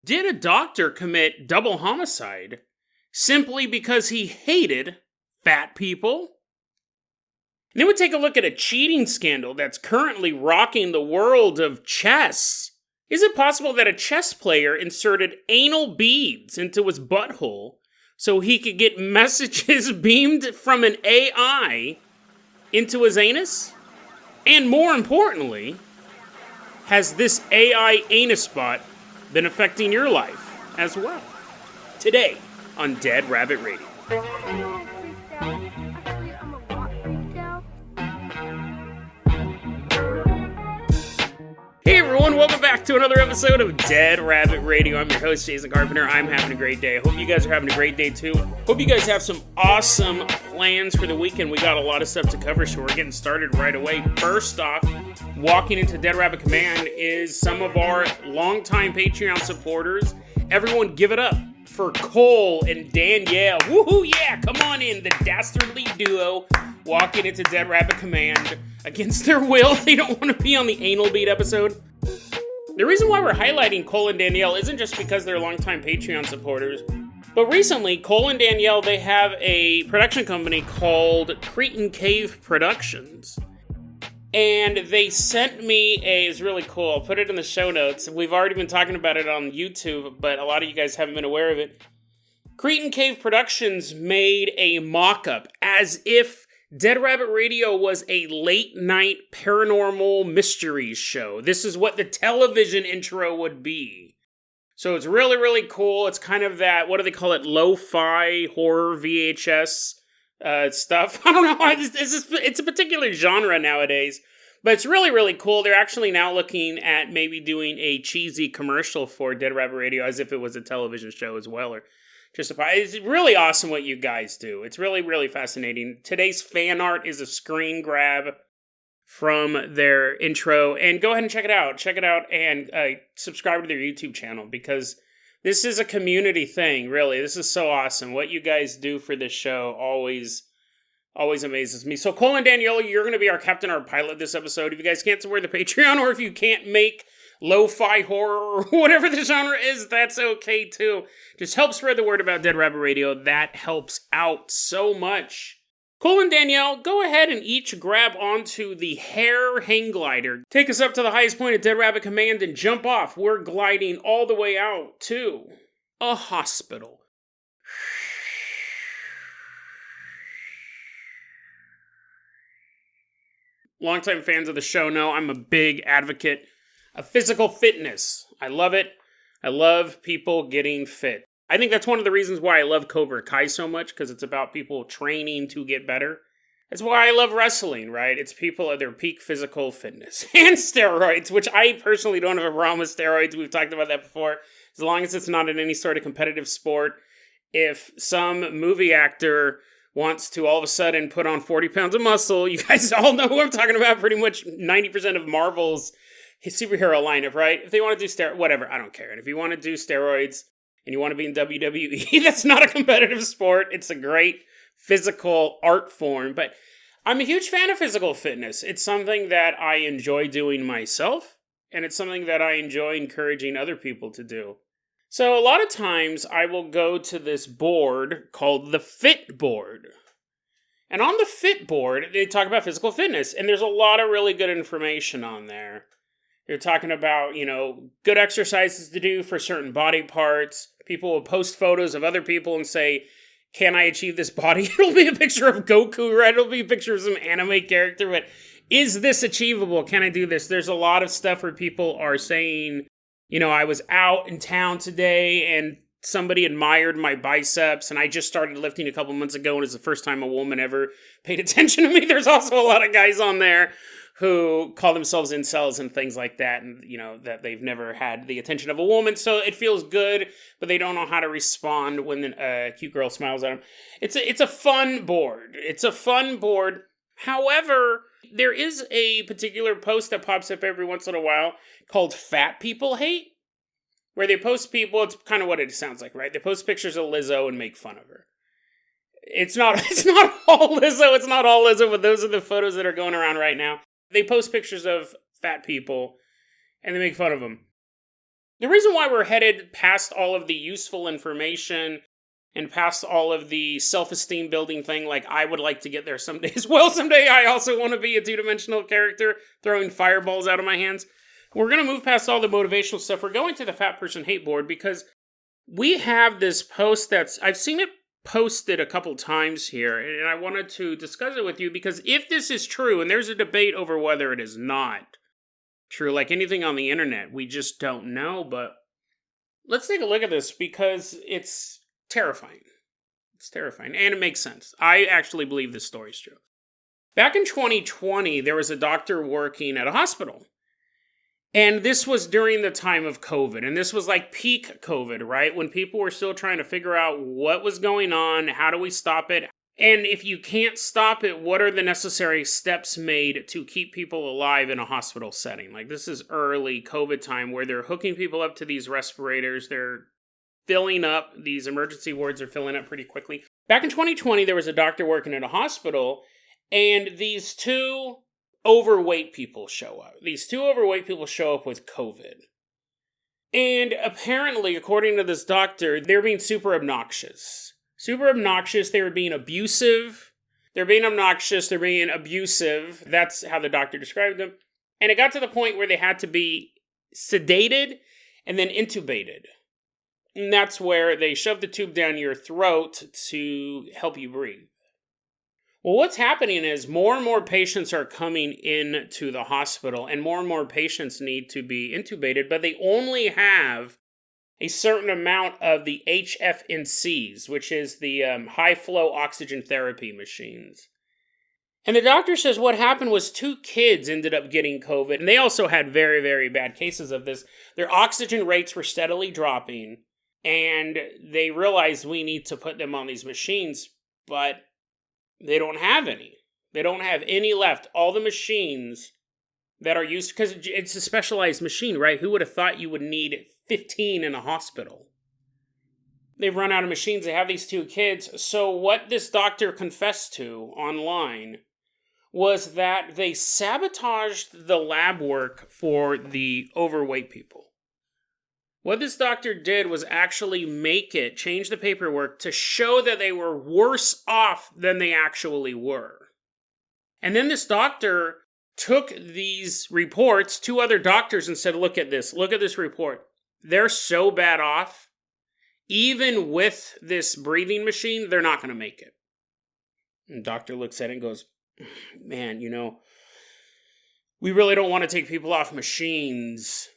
Did a doctor commit double homicide simply because he hated fat people? And then we take a look at a cheating scandal that's currently rocking the world of chess. Is it possible that a chess player inserted anal beads into his butthole so he could get messages beamed from an AI into his anus? And more importantly, has this AI anus bot been affecting your life as well? Today on Dead Rabbit Radio. Hey everyone, welcome back to another episode of Dead Rabbit Radio. I'm your host, Jason Carpenter. I'm having a great day. I hope you guys are having a great day too. Hope you guys have some awesome plans for the weekend. We got a lot of stuff to cover, so we're getting started right away. First off, walking into Dead Rabbit Command is some of our longtime Patreon supporters. Everyone give it up for Cole and Danielle. Woohoo, yeah, come on in. The dastardly duo walking into Dead Rabbit Command against their will. They don't want to be on the Anal Bead episode. The reason why we're highlighting Cole and Danielle isn't just because they're longtime Patreon supporters, but recently, Cole and Danielle, they have a production company called Cretin Cave Productions. And they sent me it's really cool, I'll put it in the show notes. We've already been talking about it on YouTube, but a lot of you guys haven't been aware of it. Cretin Cave Productions made a mock-up as if Dead Rabbit Radio was a late-night paranormal mysteries show. This is what the television intro would be. So it's really, really cool. It's kind of that, what do they call it, lo-fi horror VHS stuff. I don't know why it's a particular genre nowadays, but it's really, really cool. They're actually now looking at maybe doing a cheesy commercial for Dead Rabbit Radio as if it was a television show as well, or just it's really awesome what you guys do. It's really, really fascinating. Today's fan art is a screen grab from their intro, and go ahead and check it out. Check it out and subscribe to their YouTube channel, because this is a community thing, really. This is so awesome. What you guys do for this show always amazes me. So Cole and Danielle, you're going to be our captain, our pilot this episode. If you guys can't support the Patreon, or if you can't make lo-fi horror or whatever the genre is, that's okay too. Just help spread the word about Dead Rabbit Radio. That helps out so much. Cole and Danielle, go ahead and each grab onto the hair hang glider. Take us up to the highest point of Dead Rabbit Command and jump off. We're gliding all the way out to a hospital. Longtime fans of the show know I'm a big advocate of physical fitness. I love it. I love people getting fit. I think that's one of the reasons why I love Cobra Kai so much, because it's about people training to get better. That's why I love wrestling, right? It's people at their peak physical fitness. And steroids, which I personally don't have a problem with steroids. We've talked about that before. As long as it's not in any sort of competitive sport. If some movie actor wants to all of a sudden put on 40 pounds of muscle, you guys all know who I'm talking about. Pretty much 90% of Marvel's superhero lineup, right? If they want to do whatever, I don't care. And if you want to do steroids and you want to be in WWE, that's not a competitive sport. It's a great physical art form. But I'm a huge fan of physical fitness. It's something that I enjoy doing myself, and it's something that I enjoy encouraging other people to do. So a lot of times I will go to this board called the Fit Board. And on the Fit Board, they talk about physical fitness, and there's a lot of really good information on there. They're talking about, good exercises to do for certain body parts. People will post photos of other people and say, can I achieve this body? It'll be a picture of Goku, right? It'll be a picture of some anime character, but is this achievable? Can I do this? There's a lot of stuff where people are saying, I was out in town today and somebody admired my biceps, and I just started lifting a couple months ago, and it's the first time a woman ever paid attention to me. There's also a lot of guys on there who call themselves incels and things like that, and, that they've never had the attention of a woman, so it feels good, but they don't know how to respond when a cute girl smiles at them. It's a fun board. It's a fun board. However, there is a particular post that pops up every once in a while called Fat People Hate, where they post people, it's kind of what it sounds like, right? They post pictures of Lizzo and make fun of her. It's not all Lizzo, but those are the photos that are going around right now. They post pictures of fat people, and they make fun of them. The reason why we're headed past all of the useful information and past all of the self-esteem building thing, like I would like to get there someday as well. Someday I also want to be a two-dimensional character throwing fireballs out of my hands. We're going to move past all the motivational stuff. We're going to the fat person hate board because we have this post I've seen it posted a couple times here, and I wanted to discuss it with you because if this is true, and there's a debate over whether it is not true, like anything on the internet, we just don't know, but let's take a look at this because it's terrifying. It's terrifying, and it makes sense. I actually believe this story is true. Back in 2020, there was a doctor working at a hospital. And this was during the time of COVID. And this was like peak COVID, right? When people were still trying to figure out what was going on, how do we stop it? And if you can't stop it, what are the necessary steps made to keep people alive in a hospital setting? Like this is early COVID time where they're hooking people up to these respirators. They're filling up. These emergency wards are filling up pretty quickly. Back in 2020, there was a doctor working at a hospital. And these two overweight people show up. These two overweight people show up with COVID. And apparently, according to this doctor, they're being super obnoxious. Super obnoxious. They were being abusive. They're being obnoxious. They're being abusive. That's how the doctor described them. And it got to the point where they had to be sedated and then intubated. And that's where they shove the tube down your throat to help you breathe. Well, what's happening is more and more patients are coming into the hospital and more patients need to be intubated, but they only have a certain amount of the HFNCs, which is the high flow oxygen therapy machines. And the doctor says what happened was 2 kids ended up getting COVID, and they also had very, very bad cases of this. Their oxygen rates were steadily dropping, and they realized we need to put them on these machines, but they don't have any. They don't have any left. All the machines that are used, because it's a specialized machine, right? Who would have thought you would need 15 in a hospital? They've run out of machines. They have these 2 kids. So what this doctor confessed to online was that they sabotaged the lab work for the overweight people. What this doctor did was actually change the paperwork to show that they were worse off than they actually were. And then this doctor took these reports to other doctors and said, look at this report. They're so bad off. Even with this breathing machine, they're not going to make it. And the doctor looks at it and goes, man, we really don't want to take people off machines.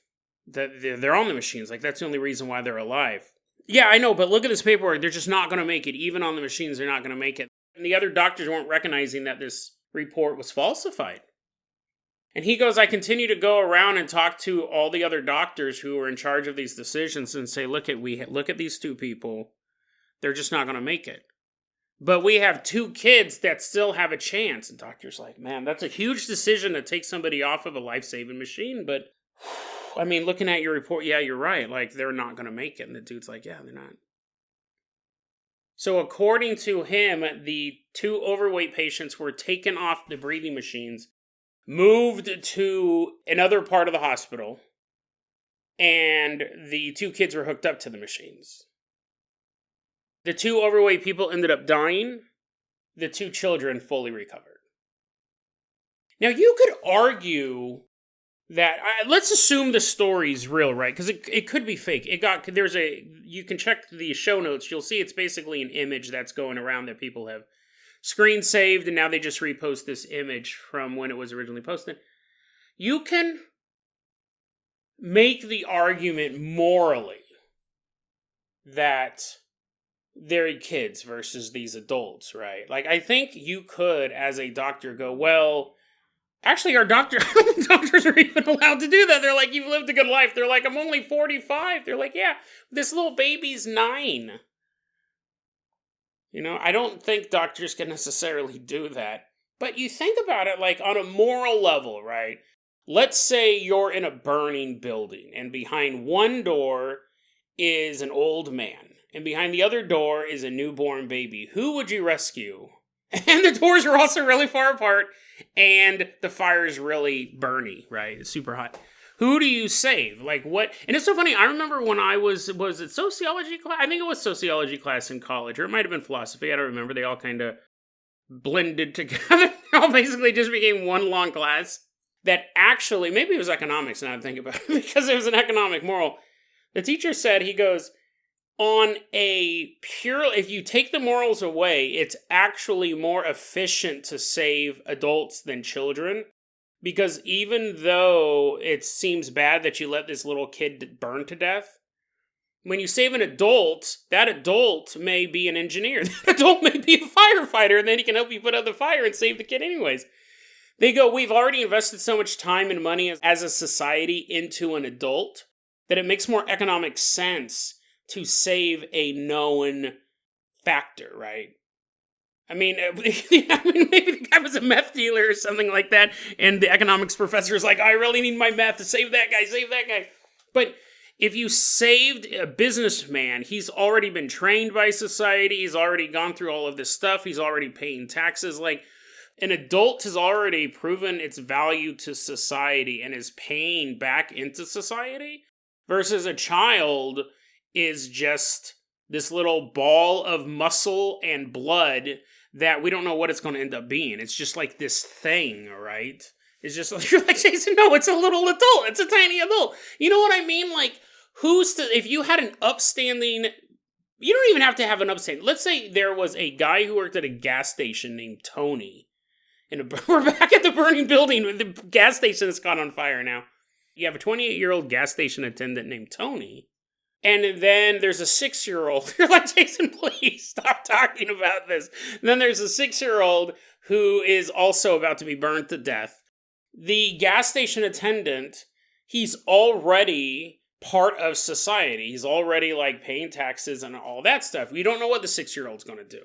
They're on the machines. Like, that's the only reason why they're alive. Yeah, I know, but look at this paperwork. They're just not going to make it. Even on the machines, they're not going to make it. And the other doctors weren't recognizing that this report was falsified. And he goes, I continue to go around and talk to all the other doctors who are in charge of these decisions and say, look at these 2 people. They're just not going to make it. But we have 2 kids that still have a chance. And doctor's like, man, that's a huge decision to take somebody off of a life-saving machine, but I mean, looking at your report, yeah, you're right. Like, they're not going to make it. And the dude's like, yeah, they're not. So according to him, the 2 overweight patients were taken off the breathing machines, moved to another part of the hospital, and the 2 kids were hooked up to the machines. The 2 overweight people ended up dying. The 2 children fully recovered. Now, you could argue that let's assume the story's real, right? Because it could be fake. You can check the show notes. You'll see it's basically an image that's going around that people have screen saved, and now they just repost this image from when it was originally posted. You can make the argument morally that they're kids versus these adults, right? Like, I think you could, as a doctor, go, well, actually, our doctors are even allowed to do that. They're like, you've lived a good life. They're like, I'm only 45. They're like, yeah, this little baby's 9. I don't think doctors can necessarily do that. But you think about it, like, on a moral level, right? Let's say you're in a burning building, and behind one door is an old man, and behind the other door is a newborn baby. Who would you rescue? And the doors are also really far apart, and the fire is really burny, right? It's super hot. Who do you save? Like what? And it's so funny. I remember when I was it sociology class? I think it was sociology class in college, or it might have been philosophy. I don't remember. They all kind of blended together. They all basically just became one long class. That actually, maybe it was economics now I think about it, because it was an economic moral. The teacher said, he goes, on a pure, if you take the morals away, it's actually more efficient to save adults than children. Because even though it seems bad that you let this little kid burn to death, when you save an adult, that adult may be an engineer. That adult may be a firefighter, and then he can help you put out the fire and save the kid anyways. They go, we've already invested so much time and money as a society into an adult that it makes more economic sense to save a known factor, right? I mean, maybe the guy was a meth dealer or something like that, and the economics professor is like, I really need my meth to save that guy, save that guy. But if you saved a businessman, he's already been trained by society, he's already gone through all of this stuff, he's already paying taxes. Like, an adult has already proven its value to society and is paying back into society, versus a child is just this little ball of muscle and blood that we don't know what it's going to end up being. It's just like this thing, right? It's just like, you're like, Jason, no, it's a little adult. It's a tiny adult. You know what I mean? Like, if you had an upstanding, you don't even have to have an upstanding. Let's say there was a guy who worked at a gas station named Tony. And we're back at the burning building. The gas station has caught on fire now. You have a 28-year-old gas station attendant named Tony. And then there's a 6-year-old. You're like, Jason, please stop talking about this. And then there's a 6-year-old who is also about to be burned to death. The gas station attendant, he's already part of society. He's already like paying taxes and all that stuff. We don't know what the 6-year-old's going to do.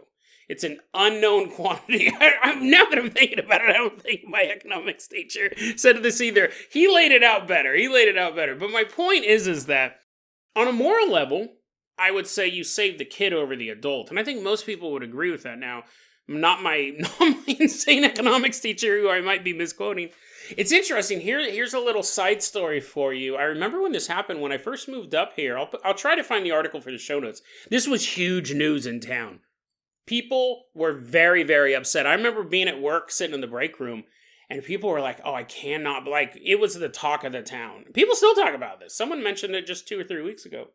It's an unknown quantity. Now that I'm thinking about it, I don't think my economics teacher said this either. He laid it out better. But my point is that on a moral level, I would say you save the kid over the adult. And I think most people would agree with that now. Not my insane economics teacher who I might be misquoting. It's interesting. Here's a little side story for you. I remember when this happened when I first moved up here. I'll try to find the article for the show notes. This was huge news in town. People were very, very upset. I remember being at work, sitting in the break room, and people were like, oh, I cannot, like, it was the talk of the town. People still talk about this. Someone mentioned it just 2 or 3 weeks ago.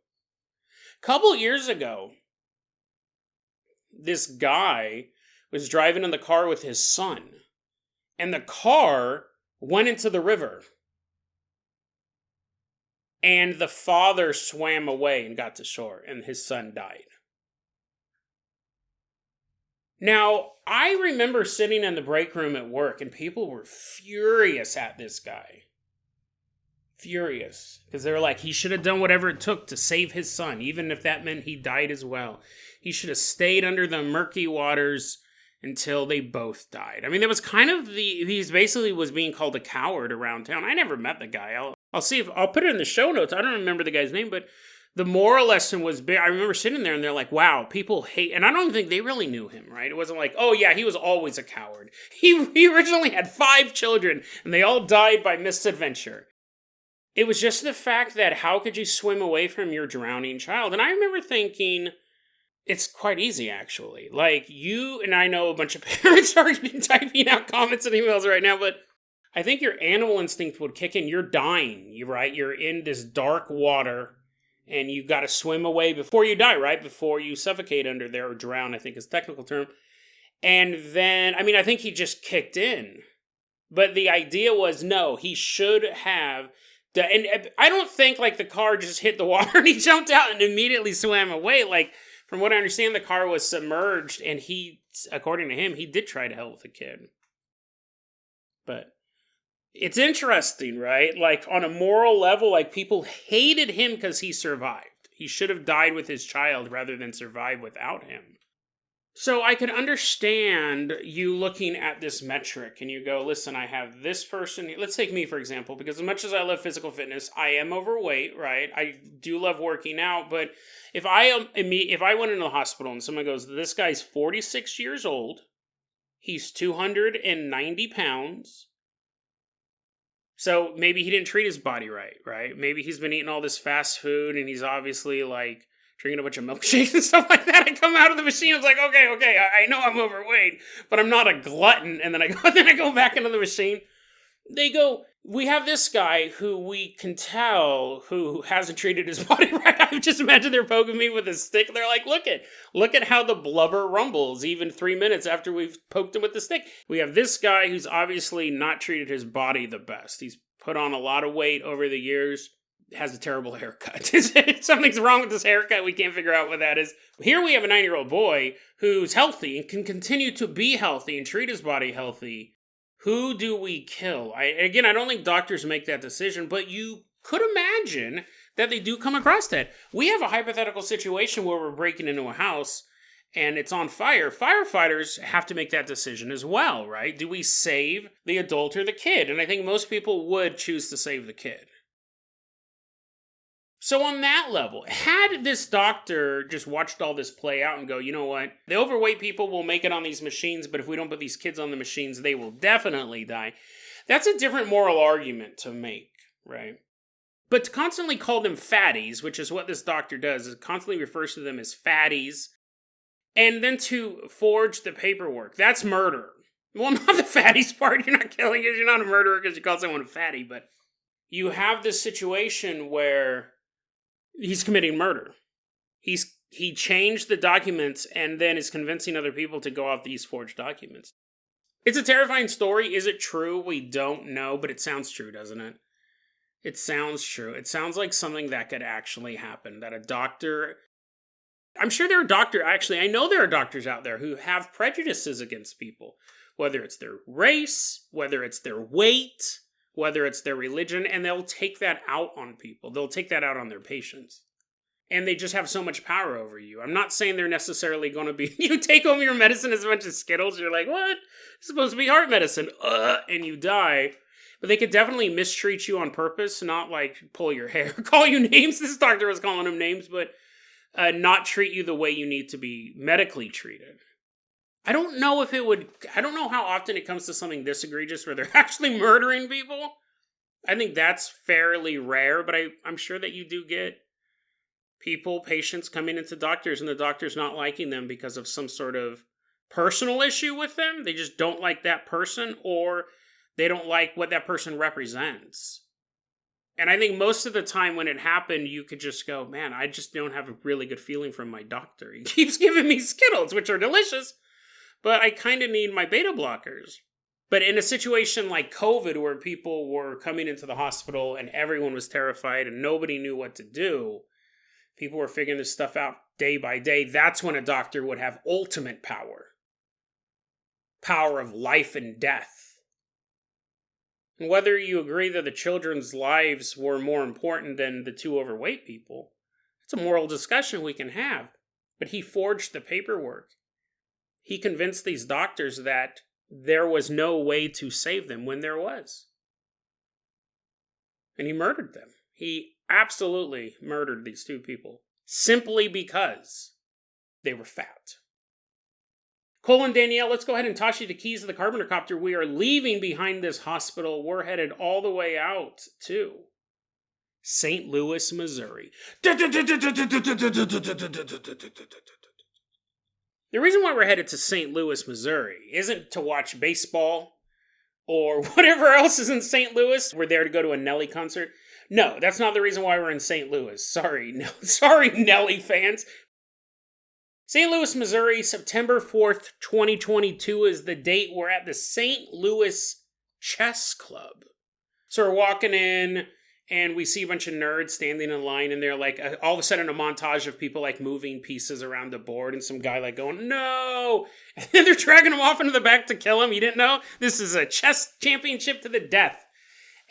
A couple years ago, this guy was driving in the car with his son, and the car went into the river. And the father swam away and got to shore, and his son died. Now, I remember sitting in the break room at work, and people were furious at this guy. Furious. Because they were like, he should have done whatever it took to save his son, even if that meant he died as well. He should have stayed under the murky waters until they both died. I mean, it was kind of he basically was being called a coward around town. I never met the guy. I'll see if, I'll put it in the show notes. I don't remember the guy's name, but the moral lesson was, I remember sitting there and they're like, wow, people hate, and I don't think they really knew him, right? It wasn't like, oh yeah, he was always a coward. He originally had 5 children and they all died by misadventure. It was just the fact that how could you swim away from your drowning child? And I remember thinking, it's quite easy actually. Like and I know a bunch of parents are typing out comments and emails right now, but I think your animal instinct would kick in. You're dying, right? You're in this dark water. And you got to swim away before you die, right? Before you suffocate under there, or drown, I think is the technical term. And then, I mean, I think he just kicked in. But the idea was, no, he should have. And I don't think, like, the car just hit the water and he jumped out and immediately swam away. Like, from what I understand, the car was submerged. And he, according to him, he did try to help the kid. But it's interesting, right? Like, on a moral level, like, people hated him because he survived. He should have died with his child rather than survive without him. So I can understand you looking at this metric and you go, listen, I have this person. Let's take me, for example, because as much as I love physical fitness, I am overweight, right? I do love working out, but if I went into the hospital and someone goes, this guy's 46 years old, he's 290 pounds, So maybe he didn't treat his body right? Maybe he's been eating all this fast food and he's obviously like drinking a bunch of milkshakes and stuff like that. I come out of the machine, I was like, okay, I know I'm overweight, but I'm not a glutton. And then I go back into the machine. They go, we have this guy who we can tell who hasn't treated his body right. I just imagine they're poking me with a stick. They're like, look at how the blubber rumbles even 3 minutes after we've poked him with the stick. We have this guy who's obviously not treated his body the best. He's put on a lot of weight over the years, has a terrible haircut. Something's wrong with this haircut. We can't figure out what that is. Here we have a 9-year-old boy who's healthy and can continue to be healthy and treat his body healthy. Who do we kill? I don't think doctors make that decision, but you could imagine that they do come across that. We have a hypothetical situation where we're breaking into a house and it's on fire. Firefighters have to make that decision as well, right? Do we save the adult or the kid? And I think most people would choose to save the kid. So on that level, had this doctor just watched all this play out and go, you know what, the overweight people will make it on these machines, but if we don't put these kids on the machines, they will definitely die. That's a different moral argument to make, right? But to constantly call them fatties, which is what this doctor does, is constantly refers to them as fatties, and then to forge the paperwork, that's murder. Well, not the fatties part, you're not killing it, you're not a murderer because you call someone a fatty, but you have this situation where he's committing murder. He changed the documents and then is convincing other people to go off these forged documents. It's a terrifying story. Is it true? We don't know, but it sounds true, doesn't it? It sounds true. It sounds like something that could actually happen. That a doctor... I'm sure there are I know there are doctors out there who have prejudices against people. Whether it's their race, whether it's their weight, whether it's their religion, and they'll take that out on people. They'll take that out on their patients. And they just have so much power over you. I'm not saying they're necessarily going to be, you take home your medicine as a bunch of Skittles, you're like, what? It's supposed to be heart medicine. And you die. But they could definitely mistreat you on purpose, not like pull your hair, call you names. This doctor was calling them names, but not treat you the way you need to be medically treated. I don't know how often it comes to something this egregious where they're actually murdering people. I think that's fairly rare, but I'm sure that you do get patients coming into doctors and the doctor's not liking them because of some sort of personal issue with them. They just don't like that person or they don't like what that person represents. And I think most of the time when it happened, you could just go, man, I just don't have a really good feeling from my doctor. He keeps giving me Skittles, which are delicious. But I kind of need my beta blockers. But in a situation like COVID, where people were coming into the hospital and everyone was terrified and nobody knew what to do, people were figuring this stuff out day by day, that's when a doctor would have ultimate power. Power of life and death. And whether you agree that the children's lives were more important than the two overweight people, it's a moral discussion we can have. But he forged the paperwork. He convinced these doctors that there was no way to save them when there was. And he murdered them. He absolutely murdered these two people simply because they were fat. Cole and Danielle, let's go ahead and toss you the keys of the Carpenter Copter. We are leaving behind this hospital. We're headed all the way out to St. Louis, Missouri. The reason why we're headed to St. Louis, Missouri isn't to watch baseball or whatever else is in St. Louis. We're there to go to a Nelly concert. No, that's not the reason why we're in St. Louis. Sorry, Nelly fans. St. Louis, Missouri, September 4th, 2022 is the date. We're at the St. Louis Chess Club. So we're walking in, and we see a bunch of nerds standing in line, and they're like, all of a sudden a montage of people like moving pieces around the board, and some guy like going, no! And then they're dragging him off into the back to kill him. You didn't know? This is a chess championship to the death.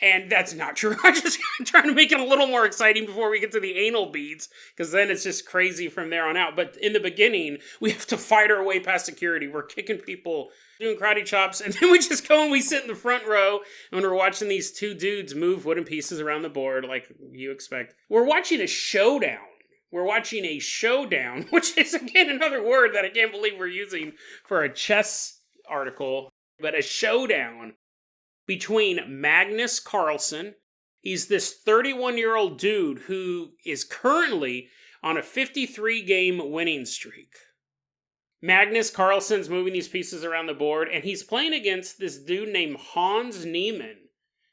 And that's not true. I'm just trying to make it a little more exciting before we get to the anal beads, because then it's just crazy from there on out. But in the beginning, we have to fight our way past security. We're kicking people, doing karate chops, and then we just go and we sit in the front row, and we're watching these two dudes move wooden pieces around the board like you expect. We're watching a showdown. Which is, again, another word that I can't believe we're using for a chess article, but a showdown. between Magnus Carlsen. He's this 31-year-old dude who is currently on a 53-game winning streak. Magnus Carlsen's moving these pieces around the board, and he's playing against this dude named Hans Niemann,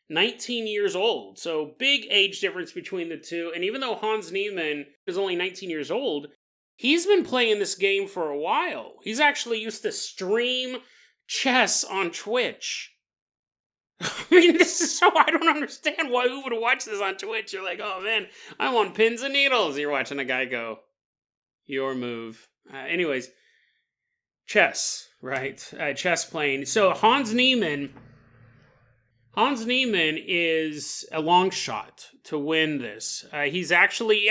19 years old. So big age difference between the two. And even though Hans Niemann is only 19 years old, he's been playing this game for a while. He's actually used to stream chess on Twitch. I mean, this is so, I don't understand why who would watch this on Twitch. You're like, oh man, I'm on pins and needles. You're watching a guy go, your move. Anyways, chess, right? Chess playing. So Hans Niemann is a long shot to win this. He's actually,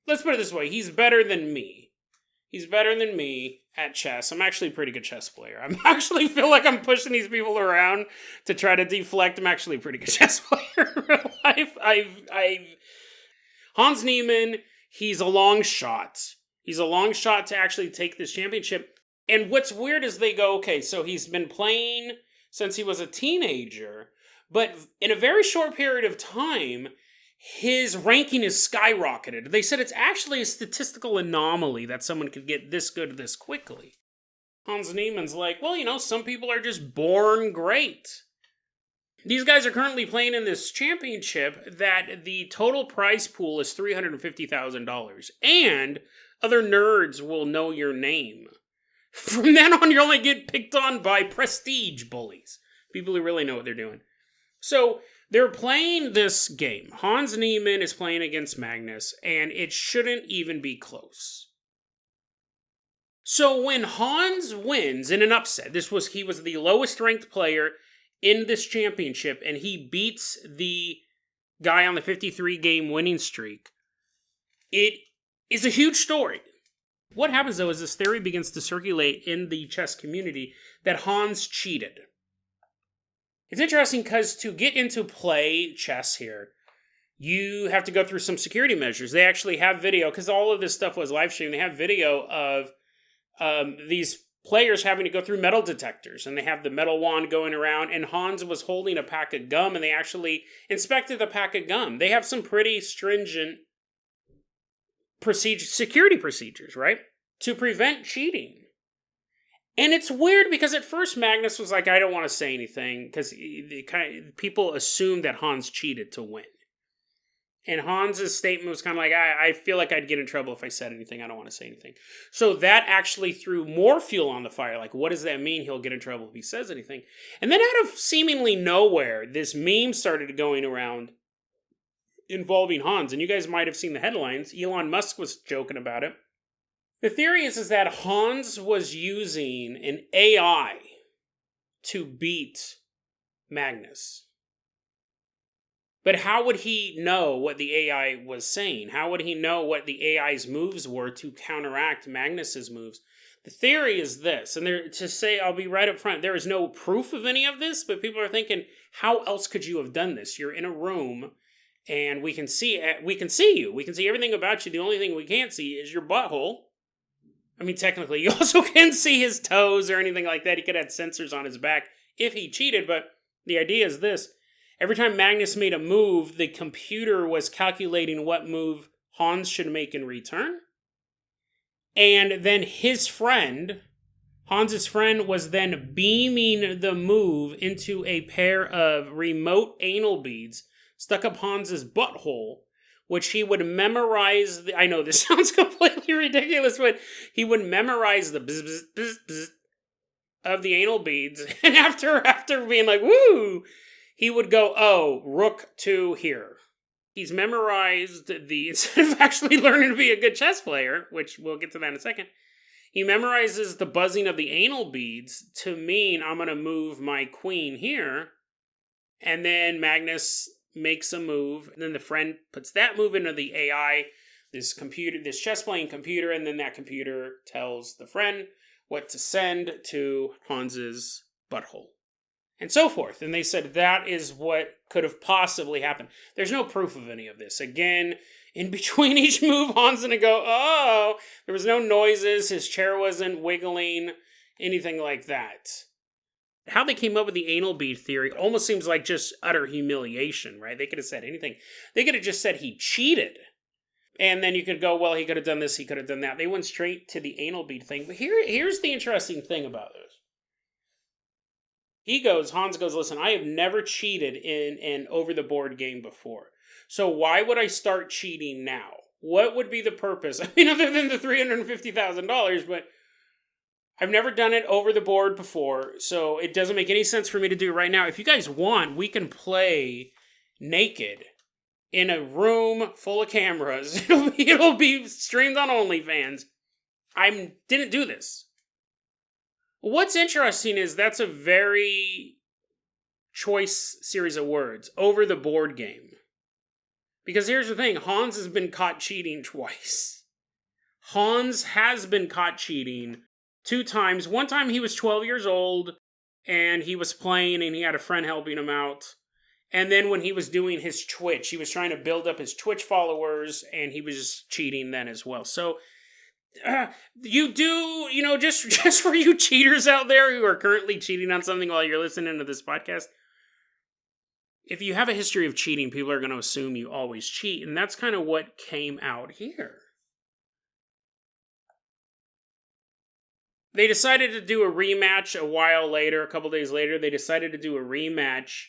let's put it this way. He's better than me. He's better than me at chess. I'm actually a pretty good chess player. I actually feel like I'm pushing these people around to try to deflect. I'm actually a pretty good chess player in real life. Hans Niemann, he's a long shot. He's a long shot to actually take this championship. And what's weird is they go, okay, so he's been playing since he was a teenager, but in a very short period of time, his ranking is skyrocketed. They said it's actually a statistical anomaly that someone could get this good this quickly. Hans Niemann's like, well, some people are just born great. These guys are currently playing in this championship that the total prize pool is $350,000. And other nerds will know your name. From then on, you only get picked on by prestige bullies. People who really know what they're doing. So, they're playing this game. Hans Niemann is playing against Magnus, and it shouldn't even be close. So when Hans wins in an upset, he was the lowest ranked player in this championship, and he beats the guy on the 53-game winning streak. It is a huge story. What happens, though, is this theory begins to circulate in the chess community that Hans cheated. It's interesting because to get into play chess here, you have to go through some security measures. They actually have video, because all of this stuff was live streamed. They have video of these players having to go through metal detectors, and they have the metal wand going around, and Hans was holding a pack of gum, and they actually inspected the pack of gum. They have some pretty stringent security procedures, right? To prevent cheating. And it's weird because at first Magnus was like, I don't want to say anything, because people assumed that Hans cheated to win. And Hans' statement was kind of like, I feel like I'd get in trouble if I said anything. I don't want to say anything. So that actually threw more fuel on the fire. Like, what does that mean? He'll get in trouble if he says anything. And then out of seemingly nowhere, this meme started going around involving Hans. And you guys might have seen the headlines. Elon Musk was joking about it. The theory is that Hans was using an AI to beat Magnus. But how would he know what the AI was saying? How would he know what the AI's moves were to counteract Magnus's moves? The theory is this, and I'll be right up front, there is no proof of any of this, but people are thinking, how else could you have done this? You're in a room, and we can see you. We can see everything about you. The only thing we can't see is your butthole. I mean, technically, you also can't see his toes or anything like that. He could have sensors on his back if he cheated, but the idea is this. Every time Magnus made a move, the computer was calculating what move Hans should make in return. And then Hans's friend, was then beaming the move into a pair of remote anal beads stuck up Hans's butthole, which he would memorize. I know this sounds completely ridiculous, but he would memorize the bzz, bzz, bzz, bzz of the anal beads. And after being like, woo, he would go, oh, rook to here. He's memorized instead of actually learning to be a good chess player, which we'll get to that in a second, he memorizes the buzzing of the anal beads to mean I'm going to move my queen here. And then Magnus makes a move, and then the friend puts that move into the AI, this chess playing computer, and then that computer tells the friend what to send to Hans's butthole. And so forth. And they said that is what could have possibly happened. There's no proof of any of this. Again, in between each move, Hans gonna go, oh, there was no noises, his chair wasn't wiggling, anything like that. how they came up with the anal bead theory almost seems like just utter humiliation, right? They could have said anything. They could have just said he cheated. And then you could go, well, he could have done this, he could have done that. They went straight to the anal bead thing. But here's the interesting thing about this. Hans goes, listen, I have never cheated in an over-the-board game before. So why would I start cheating now? What would be the purpose? I mean, other than the $350,000, but I've never done it over the board before, so it doesn't make any sense for me to do it right now. If you guys want, we can play naked in a room full of cameras. It'll be streamed on OnlyFans. I didn't do this. What's interesting is that's a very choice series of words. Over the board game. Because here's the thing. Hans has been caught cheating twice. Hans has been caught cheating 2 times. One time he was 12 years old and he was playing and he had a friend helping him out. And then when he was doing his Twitch, he was trying to build up his Twitch followers and he was cheating then as well. So you do, just for you cheaters out there who are currently cheating on something while you're listening to this podcast, if you have a history of cheating, people are going to assume you always cheat. And that's kind of what came out here. They decided to do a rematch a while later, a couple days later. They decided to do a rematch.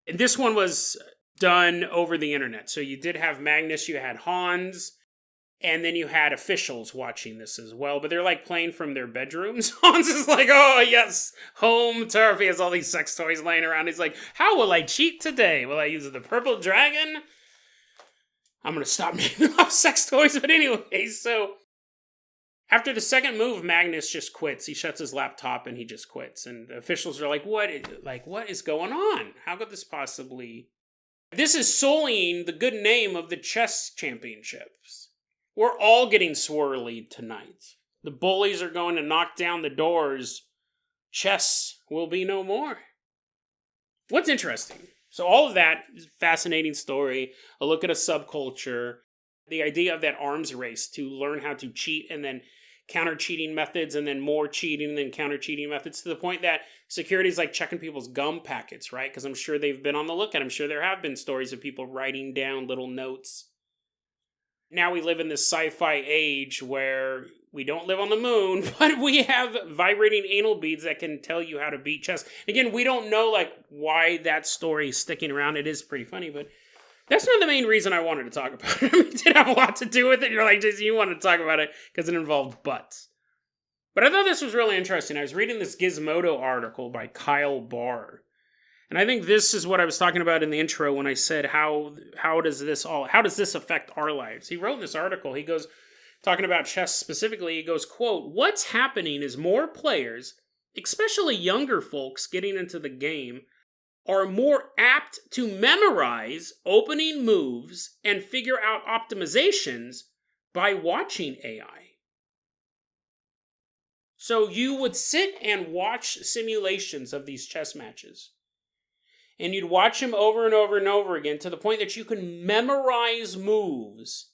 And this one was done over the internet. So you did have Magnus, you had Hans, and then you had officials watching this as well. But they're like playing from their bedrooms. Hans is like, oh yes, home turf. He has all these sex toys laying around. He's like, how will I cheat today? Will I use the purple dragon? I'm going to stop naming off sex toys. But anyway, so after the second move, Magnus just quits. He shuts his laptop and he just quits. And the officials are like, what is going on? How could this possibly... This is sullying the good name of the chess championships. We're all getting swirly tonight. The bullies are going to knock down the doors. Chess will be no more. What's interesting? So all of that is a fascinating story. A look at a subculture. The idea of that arms race to learn how to cheat and then counter-cheating methods and then more cheating and then counter-cheating methods to the point that security is like checking people's gum packets, right? Because I'm sure they've been on the lookout. I'm sure there have been stories of people writing down little notes. Now we live in this sci-fi age where we don't live on the moon, but we have vibrating anal beads that can tell you how to beat chess. Again, we don't know why that story is sticking around. It is pretty funny, but that's not the main reason I wanted to talk about it. I mean, it did have a lot to do with it. You're like, Jason, you wanted to talk about it because it involved butts. But I thought this was really interesting. I was reading this Gizmodo article by Kyle Barr. And I think this is what I was talking about in the intro when I said, how does this affect our lives? He wrote in this article, he goes, talking about chess specifically, he goes, quote, what's happening is more players, especially younger folks getting into the game, are more apt to memorize opening moves and figure out optimizations by watching AI. So you would sit and watch simulations of these chess matches. And you'd watch them over and over and over again to the point that you can memorize moves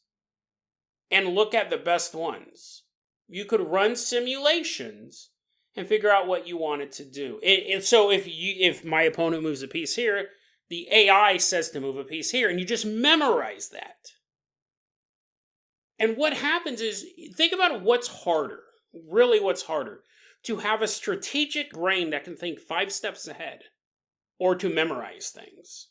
and look at the best ones. You could run simulations and figure out what you wanted to do. So if my opponent moves a piece here, the AI says to move a piece here, and you just memorize that. And what happens is, think about what's harder. Really, what's harder? To have a strategic brain that can think 5 steps ahead, or to memorize things.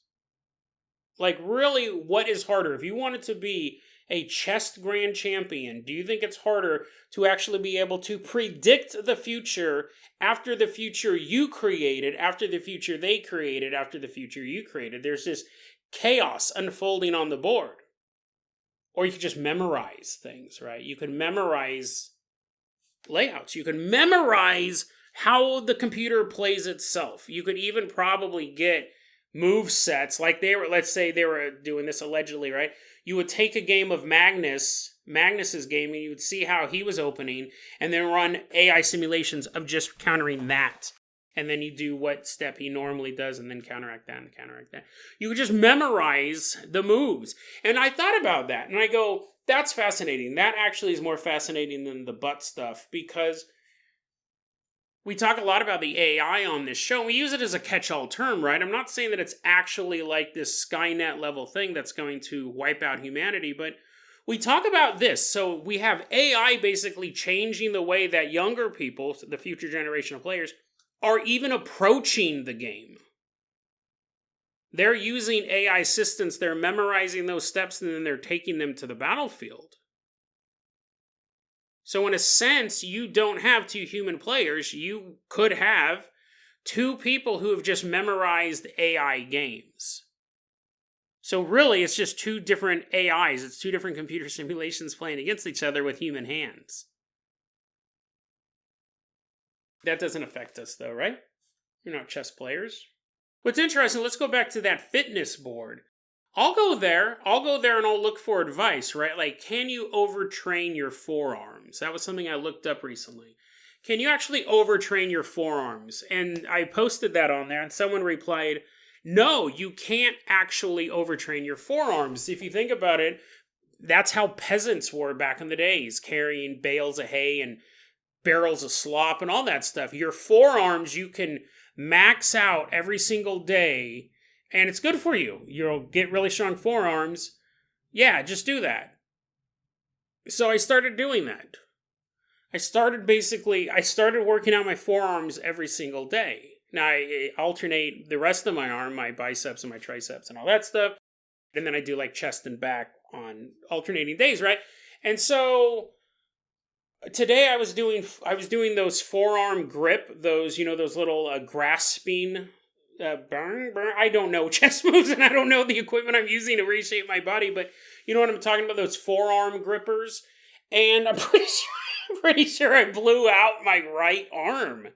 Really, what is harder? If you wanted to be a chess grand champion, do you think it's harder to actually be able to predict the future after the future you created, after the future they created, after the future you created? There's this chaos unfolding on the board. Or you could just memorize things, right? You could memorize layouts. You could memorize how the computer plays itself. You could even probably get move sets, let's say they were doing this allegedly, right? You would take a game of Magnus's game, and you would see how he was opening, and then run AI simulations of just countering that. And then you do what step he normally does, and then counteract that and counteract that. You would just memorize the moves. And I thought about that, and I go, that's fascinating. That actually is more fascinating than the butt stuff, because We talk a lot about the AI on this show. We use it as a catch-all term, right? I'm not saying that it's actually like this Skynet level thing that's going to wipe out humanity, but we talk about this. So we have AI basically changing the way that younger people, the future generation of players, are even approaching the game. They're using AI assistants, they're memorizing those steps, and then they're taking them to the battlefield. So in a sense, you don't have two human players. You could have two people who have just memorized AI games. So really, it's just two different AIs. It's two different computer simulations playing against each other with human hands. That doesn't affect us though, right? You're not chess players. What's interesting, let's go back to that fitness board. I'll go there and I'll look for advice, right? Like, can you overtrain your forearms? That was something I looked up recently. Can you actually overtrain your forearms? And I posted that on there and someone replied, no, you can't actually overtrain your forearms. If you think about it, that's how peasants were back in the days, carrying bales of hay and barrels of slop and all that stuff. Your forearms, you can max out every single day, and it's good for you. You'll get really strong forearms. Yeah, just do that. So I started doing that. I started working out my forearms every single day. Now I alternate the rest of my arm, my biceps and my triceps and all that stuff. And then I do like chest and back on alternating days, right? And so today I was doing those forearm grip, those little grasping burn. I don't know chess moves and I don't know the equipment I'm using to reshape my body, but you know what I'm talking about, those forearm grippers. And I'm pretty sure I blew out my right arm.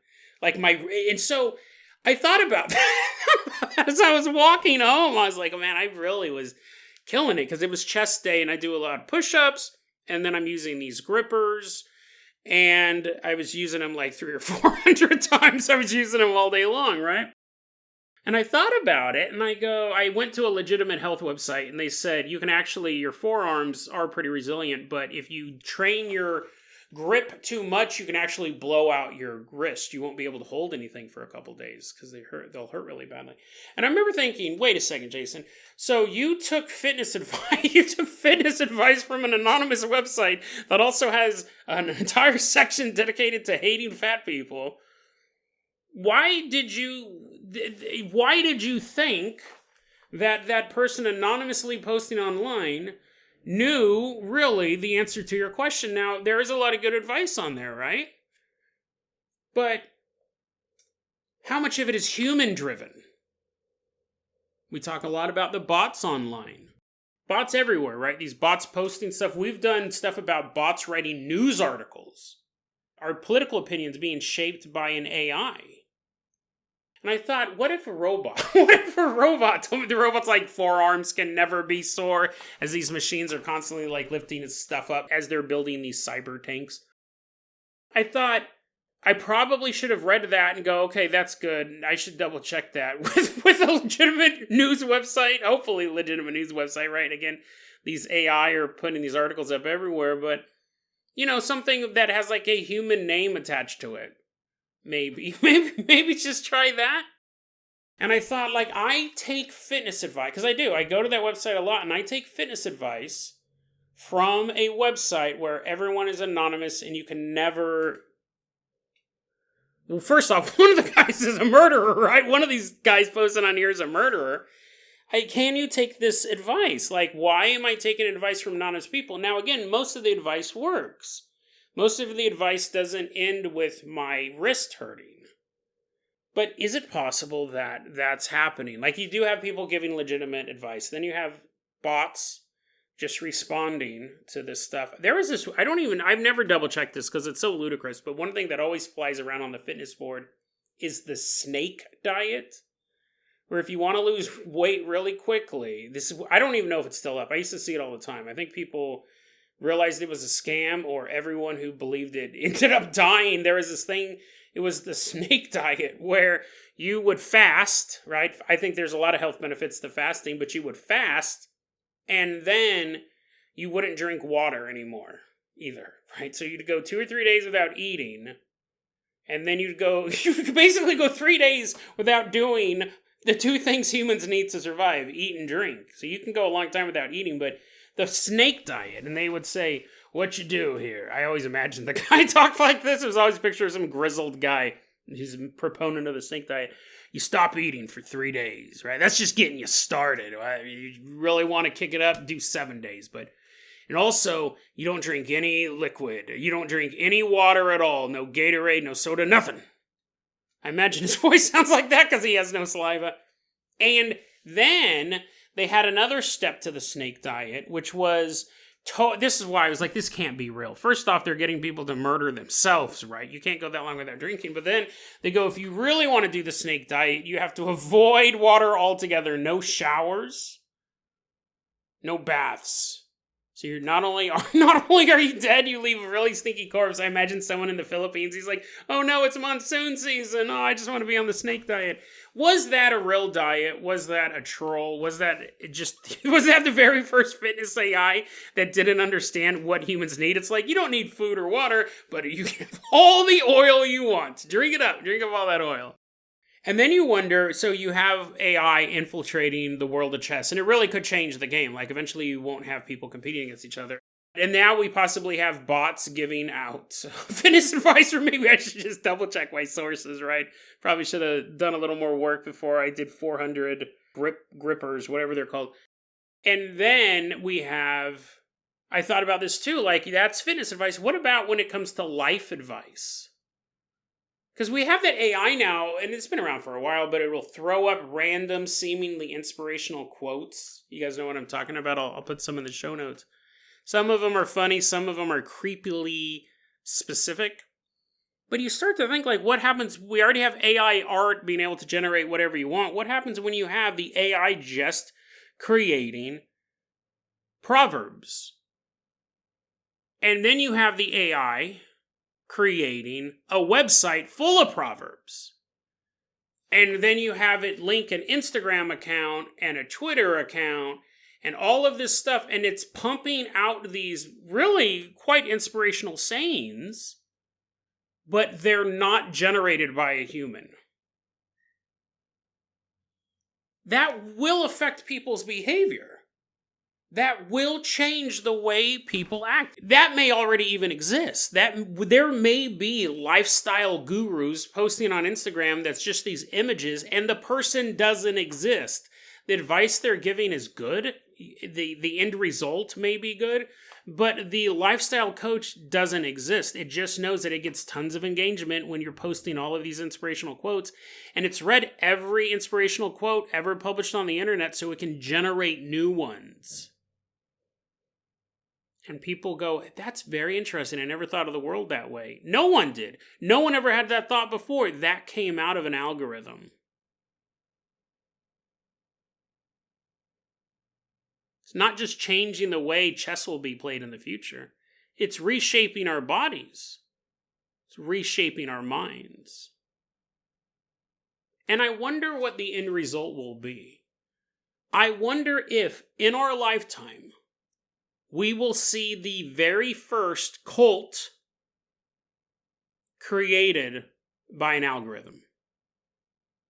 And so I thought about that as I was walking home. I was like, man, I really was killing it because it was chest day and I do a lot of push-ups and then I'm using these grippers and I was using them like 300 or 400 times. I was using them all day long, right? And I thought about it and I went to a legitimate health website and they said, your forearms are pretty resilient, but if you train your grip too much, you can actually blow out your wrist. You won't be able to hold anything for a couple days because they'll hurt really badly. And I remember thinking, wait a second, Jason. So you took fitness advice. You took fitness advice from an anonymous website that also has an entire section dedicated to hating fat people. Why did you think that person anonymously posting online knew really the answer to your question? Now, there is a lot of good advice on there, right? But how much of it is human driven? We talk a lot about the bots online. Bots everywhere, right? These bots posting stuff. We've done stuff about bots writing news articles. Our political opinions being shaped by an AI. And I thought, what if a robot told me the robot's like forearms can never be sore as these machines are constantly like lifting its stuff up as they're building these cyber tanks? I thought I probably should have read that and go, okay, that's good. I should double check that with a legitimate news website. Hopefully legitimate news website, right? Again, these AI are putting these articles up everywhere, but something that has like a human name attached to it. Maybe just try that. And I thought, I take fitness advice, because I do. I go to that website a lot, and I take fitness advice from a website where everyone is anonymous, and you can never... Well, first off, one of the guys is a murderer, right? One of these guys posted on here is a murderer. Can you take this advice? Why am I taking advice from anonymous people? Now, again, most of the advice works. Most of the advice doesn't end with my wrist hurting. But is it possible that that's happening? You do have people giving legitimate advice. Then you have bots just responding to this stuff. There is this, I've never double checked this because it's so ludicrous, but one thing that always flies around on the fitness board is the snake diet. Where if you want to lose weight really quickly, I don't even know if it's still up. I used to see it all the time. I think people realized it was a scam, or everyone who believed it ended up dying. There was this thing, it was the snake diet, where you would fast, right? I think there's a lot of health benefits to fasting, but you would fast, and then you wouldn't drink water anymore either, right? So you'd go 2 or 3 days without eating, And then you could basically go 3 days without doing the two things humans need to survive, eat and drink. So you can go a long time without eating, but the snake diet, and they would say, what you do here? I always imagined the guy talk like this. It was always a picture of some grizzled guy. He's a proponent of the snake diet. You stop eating for 3 days, right? That's just getting you started. You really want to kick it up, do 7 days. And also, you don't drink any liquid. You don't drink any water at all. No Gatorade, no soda, nothing. I imagine his voice sounds like that because he has no saliva. And then they had another step to the snake diet, which was, this is why I was like, this can't be real. First off, they're getting people to murder themselves, right? You can't go that long without drinking. But then they go, if you really want to do the snake diet, you have to avoid water altogether. No showers, no baths. So you're not only are you dead, you leave a really stinky corpse. I imagine someone in the Philippines, he's like, oh no, it's monsoon season. Oh, I just want to be on the snake diet. Was that a real diet? Was that a troll? Was that the very first fitness AI that didn't understand what humans need? It's like, you don't need food or water, but you can have all the oil you want. Drink it up. Drink up all that oil. And then you wonder, so you have AI infiltrating the world of chess, and it really could change the game. Like, eventually you won't have people competing against each other. And now we possibly have bots giving out fitness advice, or maybe I should just double check my sources, right? Probably should have done a little more work before I did 400 grippers, whatever they're called. And then we have, I thought about this too, like, that's fitness advice. What about when it comes to life advice? Because we have that AI now, and it's been around for a while, but it will throw up random, seemingly inspirational quotes. You guys know what I'm talking about? I'll put some in the show notes. Some of them are funny, some of them are creepily specific. But you start to think, like, what happens? We already have AI art being able to generate whatever you want. What happens when you have the AI just creating proverbs? And then you have the AI creating a website full of proverbs. And then you have it link an Instagram account and a Twitter account and all of this stuff, and it's pumping out these really quite inspirational sayings, but they're not generated by a human. That will affect people's behavior. That will change the way people act. That may already even exist. There may be lifestyle gurus posting on Instagram that's just these images, and the person doesn't exist. The advice they're giving is good. The end result may be good, but the lifestyle coach doesn't exist. It just knows that it gets tons of engagement when you're posting all of these inspirational quotes, and it's read every inspirational quote ever published on the internet so it can generate new ones. And people go, that's very interesting. I never thought of the world that way. No one did. No one ever had that thought before. That came out of an algorithm. It's not just changing the way chess will be played in the future. It's reshaping our bodies. It's reshaping our minds. And I wonder what the end result will be. I wonder if, in our lifetime, we will see the very first cult created by an algorithm.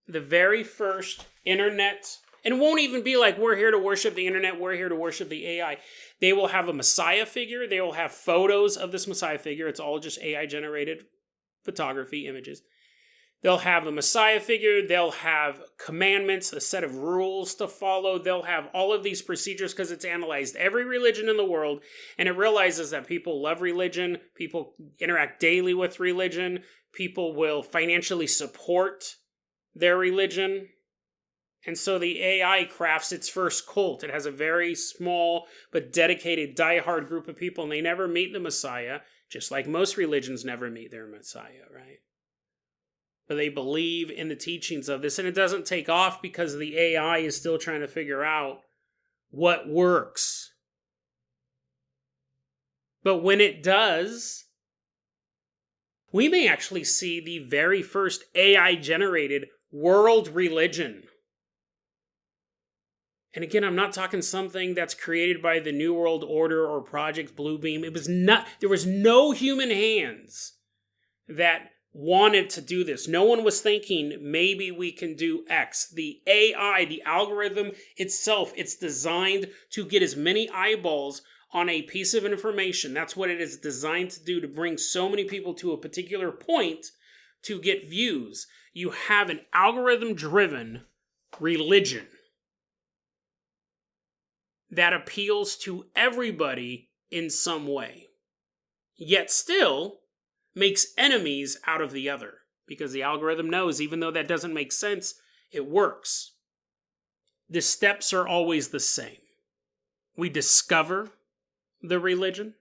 The very first internet, and it won't even be like, we're here to worship the internet, we're here to worship the AI. They will have a messiah figure, they will have photos of this messiah figure, it's all just AI generated photography, images. They'll have a messiah figure, they'll have commandments, a set of rules to follow, they'll have all of these procedures because it's analyzed every religion in the world, and it realizes that people love religion, people interact daily with religion, people will financially support their religion, and so the AI crafts its first cult. It has a very small but dedicated, diehard group of people, and they never meet the messiah, just like most religions never meet their messiah, right? But they believe in the teachings of this, and it doesn't take off because the AI is still trying to figure out what works. But when it does, we may actually see the very first AI-generated world religion. And again, I'm not talking something that's created by the New World Order or Project Bluebeam. There was no human hands that wanted to do this. No one was thinking maybe we can do X. The AI, the algorithm itself, it's designed to get as many eyeballs on a piece of information. That's what it is designed to do, to bring so many people to a particular point to get views. You have an algorithm-driven religion that appeals to everybody in some way, yet still makes enemies out of the other, because the algorithm knows, even though that doesn't make sense, it works. The steps are always the same. We discover the religion.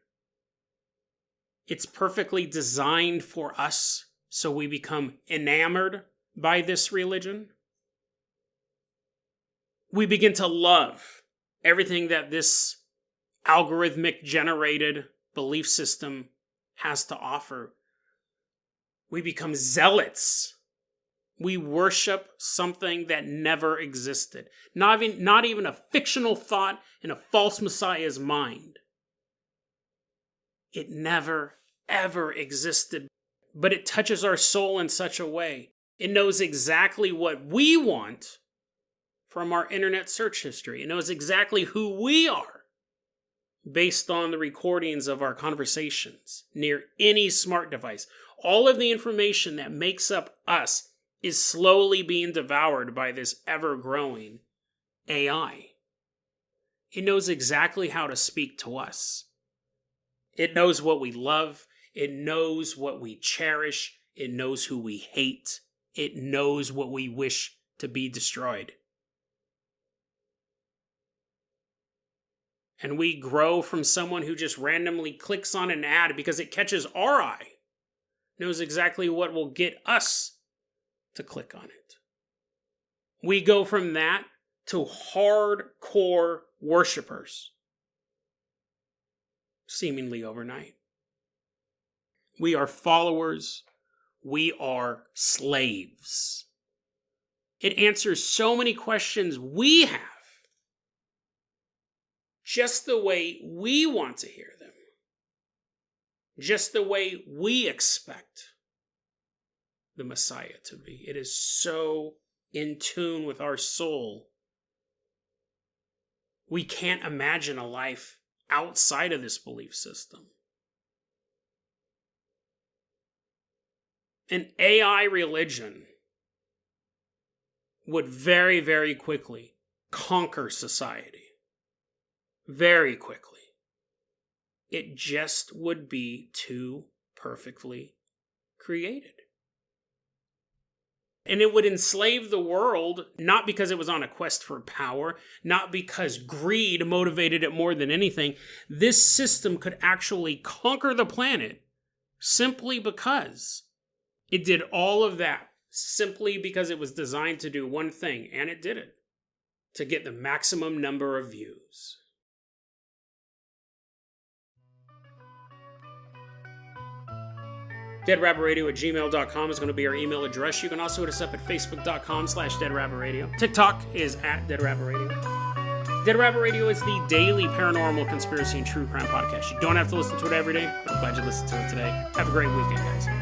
It's perfectly designed for us, so we become enamored by this religion. We begin to love everything that this algorithmic generated belief system has to offer. We become zealots. We worship something that never existed. Not even a fictional thought in a false messiah's mind. It never, ever existed. But it touches our soul in such a way. It knows exactly what we want from our internet search history. It knows exactly who we are based on the recordings of our conversations near any smart device. All of the information that makes up us is slowly being devoured by this ever-growing AI. It knows exactly how to speak to us. It knows what we love. It knows what we cherish. It knows who we hate. It knows what we wish to be destroyed. And we grow from someone who just randomly clicks on an ad because it catches our eye. Knows exactly what will get us to click on it. We go from that to hardcore worshipers, seemingly overnight. We are followers. We are slaves. It answers so many questions we have, just the way we want to hear them. Just the way we expect the Messiah to be. It is so in tune with our soul. We can't imagine a life outside of this belief system. An AI religion would very, very quickly conquer society. Very quickly. It just would be too perfectly created. And it would enslave the world, not because it was on a quest for power, not because greed motivated it more than anything. This system could actually conquer the planet simply because it did all of that, simply because it was designed to do one thing, and it did it, to get the maximum number of views. deadrabbitradio@gmail.com is going to be our email address. You can also hit us up at facebook.com/deadrabbitradio. TikTok is at deadrabbitradio. Dead Rabbit Radio is the daily paranormal, conspiracy, and true crime podcast. You don't have to listen to it every day, but I'm glad you listened to it today. Have a great weekend, guys.